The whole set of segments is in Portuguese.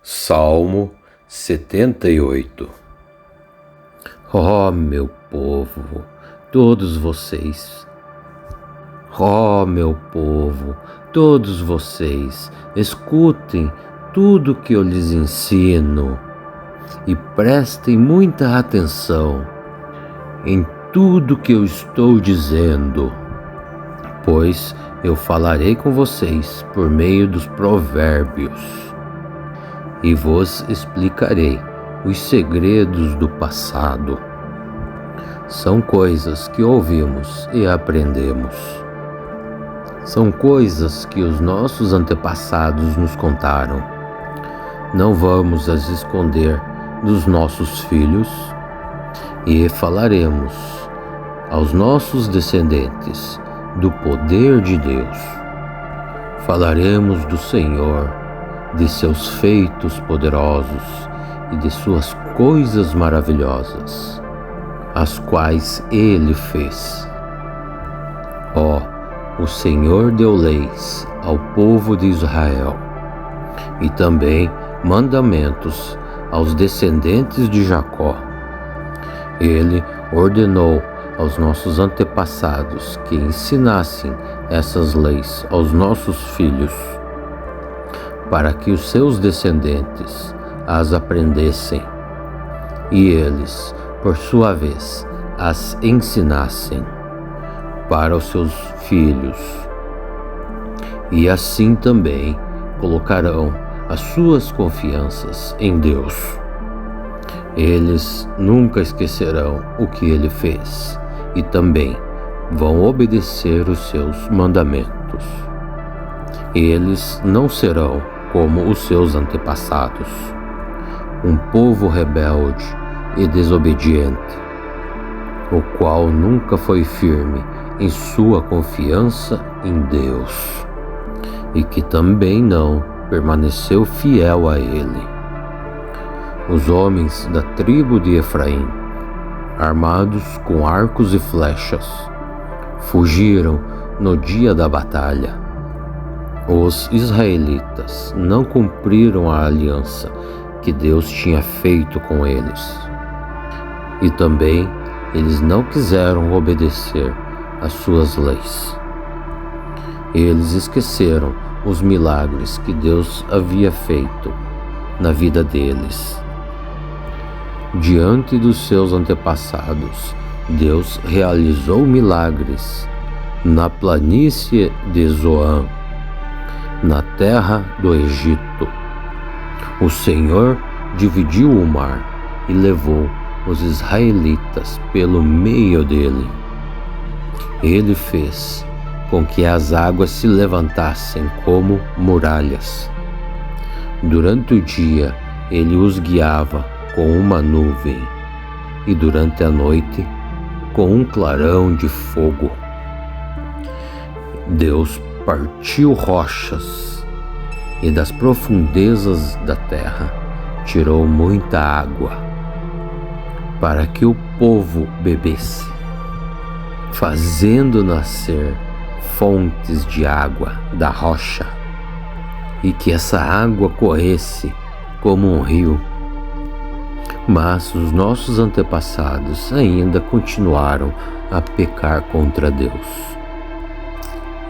Salmo 78. Ó meu povo, todos vocês, meu povo, todos vocês, escutem tudo que eu lhes ensino e prestem muita atenção em tudo que eu estou dizendo, pois eu falarei com vocês por meio dos provérbios e vos explicarei os segredos do passado. São coisas que ouvimos e aprendemos. São coisas que os nossos antepassados nos contaram. Não vamos as esconder dos nossos filhos e falaremos aos nossos descendentes do poder de Deus. Falaremos do Senhor, de seus feitos poderosos e de suas coisas maravilhosas, as quais Ele fez. O Senhor deu leis ao povo de Israel e também mandamentos aos descendentes de Jacó. Ele ordenou aos nossos antepassados que ensinassem essas leis aos nossos filhos, para que os seus descendentes as aprendessem e eles, por sua vez, as ensinassem para os seus filhos. E assim também colocarão as suas confianças em Deus. Eles nunca esquecerão o que Ele fez e também vão obedecer os seus mandamentos. Eles não serão como os seus antepassados, um povo rebelde e desobediente, o qual nunca foi firme em sua confiança em Deus, e que também não permaneceu fiel a Ele. Os homens da tribo de Efraim, armados com arcos e flechas, fugiram no dia da batalha. Os israelitas não cumpriram a aliança que Deus tinha feito com eles. E também eles não quiseram obedecer às suas leis. Eles esqueceram os milagres que Deus havia feito na vida deles. Diante dos seus antepassados, Deus realizou milagres na planície de Zoan, na terra do Egito. O Senhor dividiu o mar e levou os israelitas pelo meio dele. Ele fez com que as águas se levantassem como muralhas. Durante o dia, ele os guiava com uma nuvem e durante a noite, com um clarão de fogo. Deus partiu rochas e das profundezas da terra tirou muita água para que o povo bebesse, fazendo nascer fontes de água da rocha e que essa água corresse como um rio. Mas os nossos antepassados ainda continuaram a pecar contra Deus.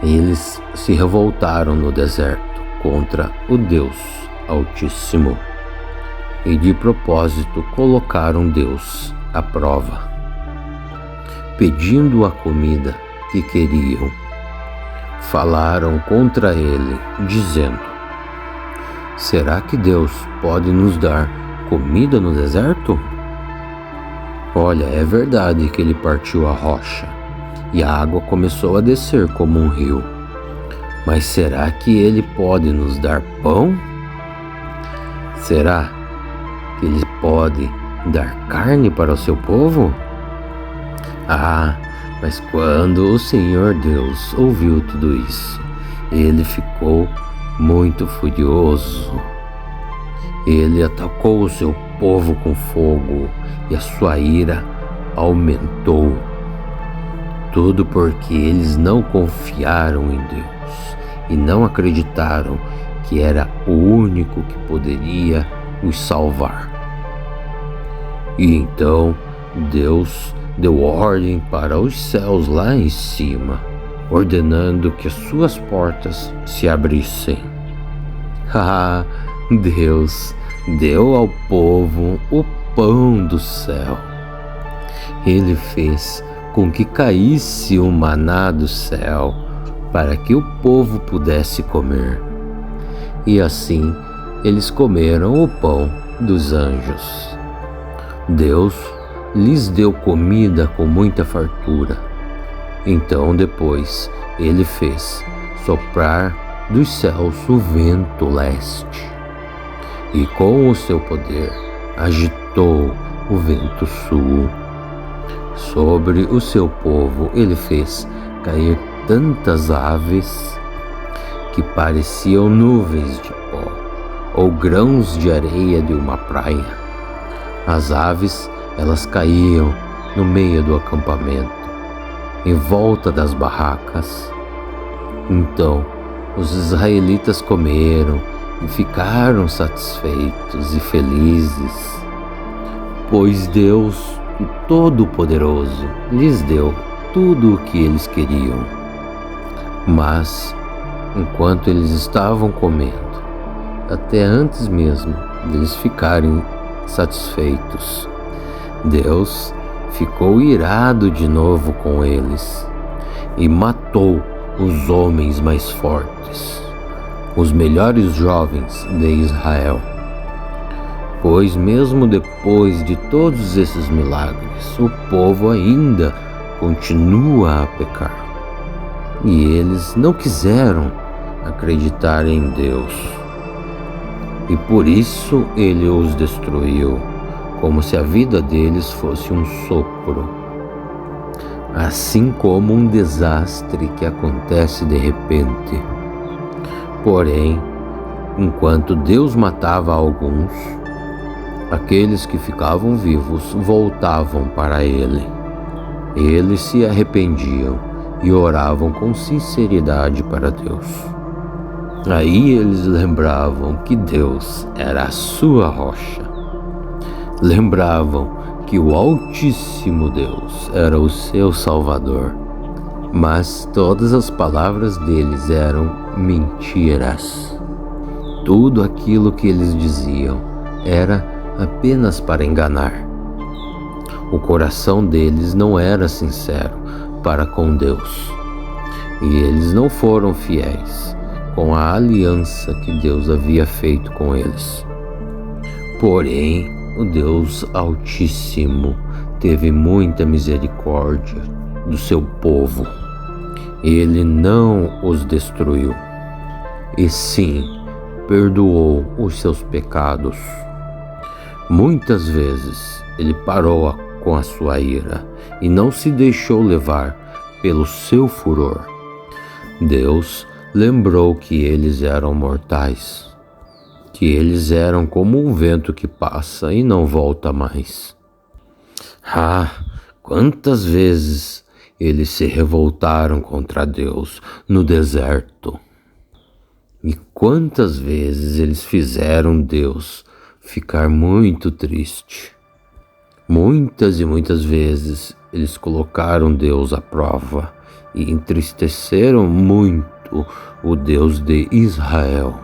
Eles se revoltaram no deserto contra o Deus Altíssimo e de propósito colocaram Deus à prova, pedindo a comida que queriam. Falaram contra ele, dizendo: será que Deus pode nos dar comida no deserto? Olha, é verdade que ele partiu a rocha e a água começou a descer como um rio. Mas será que ele pode nos dar pão? Será que ele pode dar carne para o seu povo? Mas quando o Senhor Deus ouviu tudo isso, ele ficou muito furioso. Ele atacou o seu povo com fogo e a sua ira aumentou. Tudo porque eles não confiaram em Deus e não acreditaram que era o único que poderia os salvar. E então Deus deu ordem para os céus lá em cima, ordenando que as suas portas se abrissem. Deus deu ao povo o pão do céu. Ele fez com que caísse o maná do céu para que o povo pudesse comer. E assim eles comeram o pão dos anjos. Deus lhes deu comida com muita fartura. Então depois ele fez soprar dos céus o vento leste, e com o seu poder agitou o vento sul. Sobre o seu povo ele fez cair tantas aves que pareciam nuvens de pó ou grãos de areia de uma praia. As aves, elas caíam no meio do acampamento, em volta das barracas. Então os israelitas comeram e ficaram satisfeitos e felizes, pois Deus, o Todo-Poderoso, lhes deu tudo o que eles queriam. Mas, enquanto eles estavam comendo, até antes mesmo deles ficarem satisfeitos, Deus ficou irado de novo com eles e matou os homens mais fortes, os melhores jovens de Israel. Pois mesmo depois de todos esses milagres, o povo ainda continua a pecar. E eles não quiseram acreditar em Deus. E por isso ele os destruiu, como se a vida deles fosse um sopro. Assim como um desastre que acontece de repente. Porém, enquanto Deus matava alguns, aqueles que ficavam vivos voltavam para ele. Eles se arrependiam e oravam com sinceridade para Deus. Aí eles lembravam que Deus era a sua rocha. Lembravam que o Altíssimo Deus era o seu Salvador. Mas todas as palavras deles eram mentiras. Tudo aquilo que eles diziam era apenas para enganar. O coração deles não era sincero para com Deus. E eles não foram fiéis com a aliança que Deus havia feito com eles. Porém, o Deus Altíssimo teve muita misericórdia do seu povo. Ele não os destruiu, e sim perdoou os seus pecados. Muitas vezes ele parou com a sua ira e não se deixou levar pelo seu furor. Deus lembrou que eles eram mortais, que eles eram como um vento que passa e não volta mais. Quantas vezes eles se revoltaram contra Deus no deserto. E quantas vezes eles fizeram Deus ficar muito triste. Muitas e muitas vezes eles colocaram Deus à prova e entristeceram muito o Deus de Israel.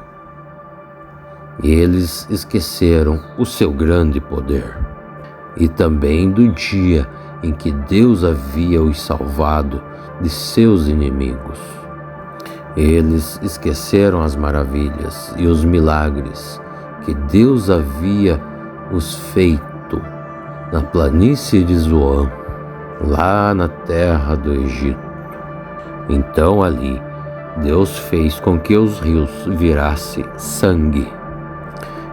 E eles esqueceram o seu grande poder e também do dia em que Deus havia os salvado de seus inimigos. Eles esqueceram as maravilhas e os milagres que Deus havia os feito na planície de Zoan, lá na terra do Egito. Então ali, Deus fez com que os rios virassem sangue.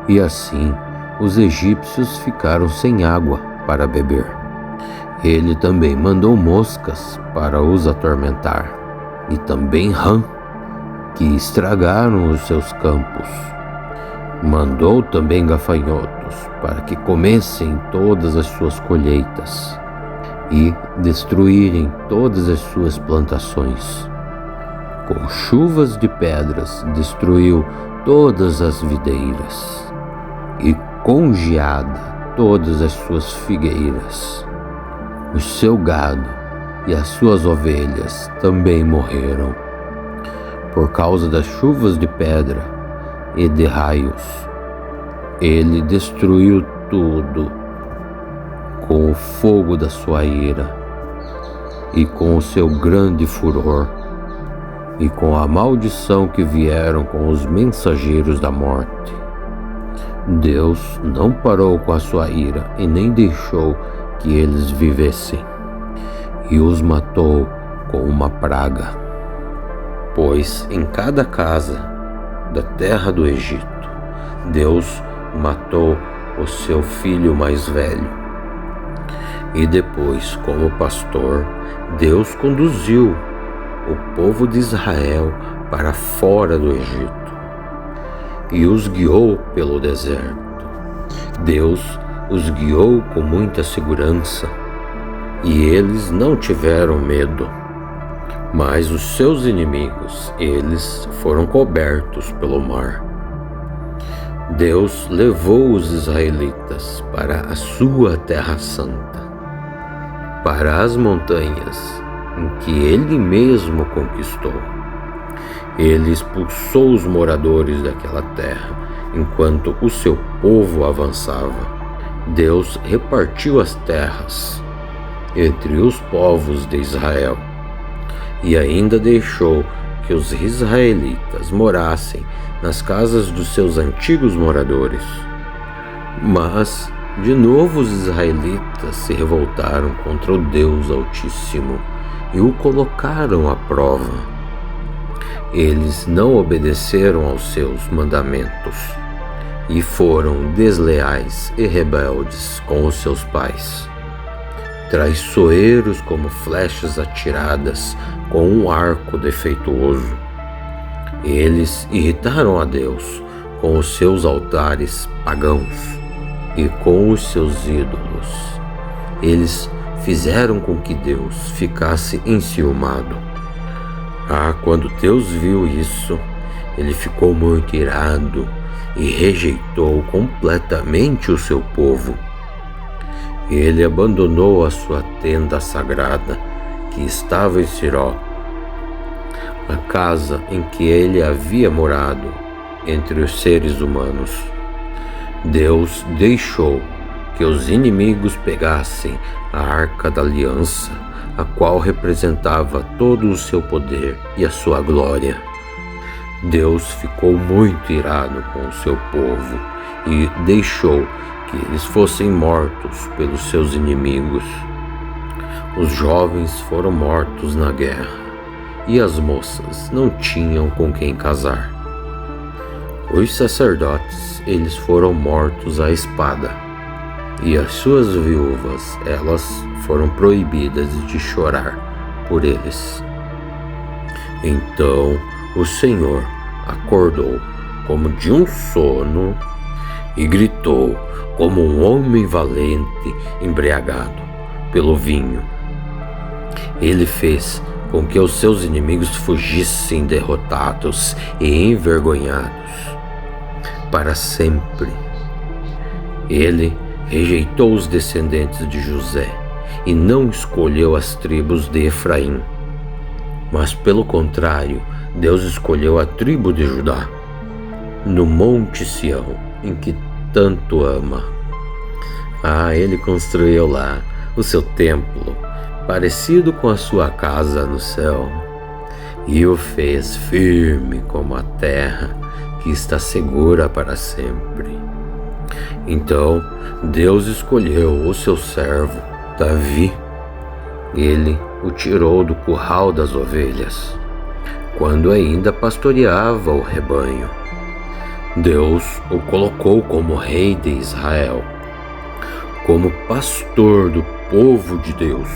E assim, os egípcios ficaram sem água para beber. Ele também mandou moscas para os atormentar, e também rã, que estragaram os seus campos. Mandou também gafanhotos para que comessem todas as suas colheitas e destruírem todas as suas plantações. Com chuvas de pedras destruiu todas as videiras, e congeada todas as suas figueiras. O seu gado e as suas ovelhas também morreram, por causa das chuvas de pedra e de raios. Ele destruiu tudo com o fogo da sua ira e com o seu grande furor, e com a maldição que vieram com os mensageiros da morte. Deus não parou com a sua ira e nem deixou que eles vivessem, e os matou com uma praga. Pois em cada casa da terra do Egito, Deus matou o seu filho mais velho. E depois, como pastor, Deus conduziu o povo de Israel para fora do Egito e os guiou pelo deserto. Deus os guiou com muita segurança e eles não tiveram medo. Mas os seus inimigos, eles foram cobertos pelo mar. Deus levou os israelitas para a sua terra santa, para as montanhas em que ele mesmo conquistou. Ele expulsou os moradores daquela terra enquanto o seu povo avançava. Deus repartiu as terras entre os povos de Israel e ainda deixou que os israelitas morassem nas casas dos seus antigos moradores. Mas, de novo, os israelitas se revoltaram contra o Deus Altíssimo e o colocaram à prova. Eles não obedeceram aos seus mandamentos e foram desleais e rebeldes com os seus pais, traiçoeiros como flechas atiradas com um arco defeituoso. Eles irritaram a Deus com os seus altares pagãos e com os seus ídolos. Eles fizeram com que Deus ficasse enciumado. Quando Deus viu isso, ele ficou muito irado e rejeitou completamente o seu povo. Ele abandonou a sua tenda sagrada que estava em Siló, a casa em que ele havia morado entre os seres humanos. Deus deixou que os inimigos pegassem a Arca da Aliança, a qual representava todo o seu poder e a sua glória. Deus ficou muito irado com o seu povo e deixou que eles fossem mortos pelos seus inimigos. Os jovens foram mortos na guerra e as moças não tinham com quem casar. Os sacerdotes, eles foram mortos à espada, e as suas viúvas, elas foram proibidas de chorar por eles. Então o Senhor acordou como de um sono e gritou como um homem valente embriagado pelo vinho. Ele fez com que os seus inimigos fugissem derrotados e envergonhados para sempre. Ele rejeitou os descendentes de José e não escolheu as tribos de Efraim, mas pelo contrário, Deus escolheu a tribo de Judá, no Monte Sião, em que tanto ama. Ele construiu lá o seu templo, parecido com a sua casa no céu, e o fez firme como a terra, que está segura para sempre. Então Deus escolheu o seu servo Davi. Ele o tirou do curral das ovelhas, quando ainda pastoreava o rebanho. Deus o colocou como rei de Israel, como pastor do povo de Deus.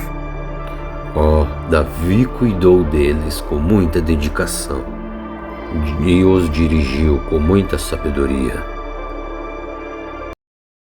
Davi cuidou deles com muita dedicação e os dirigiu com muita sabedoria.